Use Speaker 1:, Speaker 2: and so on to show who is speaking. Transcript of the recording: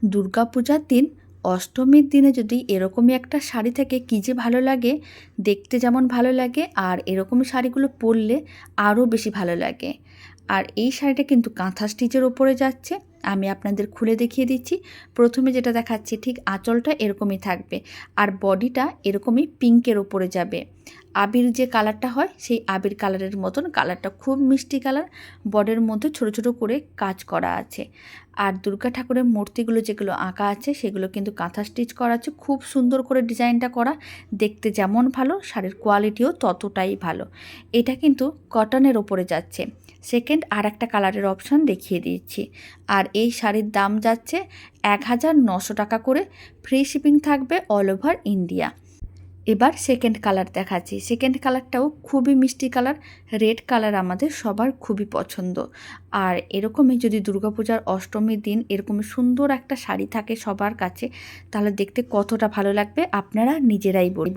Speaker 1: দুর্গাপূজার দিন অষ্টমীর দিনে যদি এরকমই একটা শাড়ি থাকে কী যে ভালো লাগে, দেখতে যেমন ভালো লাগে আর এরকমই শাড়িগুলো পরলে আরও বেশি ভালো লাগে। আর এই শাড়িটা কিন্তু কাঁথা স্টিচের ওপরে যাচ্ছে। আমি আপনাদের খুলে দেখিয়ে দিচ্ছি। প্রথমে যেটা দেখাচ্ছি ঠিক আঁচলটা এরকমই থাকবে আর বডিটা এরকমই পিঙ্কের ওপরে যাবে। আবির যে কালারটা হয় সেই আবির কালারের মতন, কালারটা খুব মিষ্টি কালার। বডির মধ্যে ছোট ছোট করে কাজ করা আছে। আর দুর্গা ঠাকুরের মূর্তিগুলো যেগুলো আঁকা আছে সেগুলো কিন্তু কাঁথা স্টিচ করা আছে, খুব সুন্দর করে ডিজাইনটা করা। দেখতে যেমন ভালো, শাড়ির কোয়ালিটিও ততটাই ভালো। এটা কিন্তু কটনের ওপরে যাচ্ছে। সেকেন্ড আর একটা কালারের অপশান দেখিয়ে দিচ্ছি। আর এই শাড়ির দাম যাচ্ছে 1900 টাকা করে। ফ্রি শিপিং থাকবে অল ওভার ইন্ডিয়া। এবার সেকেন্ড কালার দেখাচ্ছি। সেকেন্ড কালারটাও খুবই মিষ্টি কালার, রেড কালার আমাদের সবার খুবই পছন্দ। আর এরকমই যদি দুর্গাপূজার অষ্টমীর দিন এরকমই সুন্দর একটা শাড়ি থাকে সবার কাছে, তাহলে দেখতে কতটা ভালো লাগবে আপনারা নিজেরাই বলুন।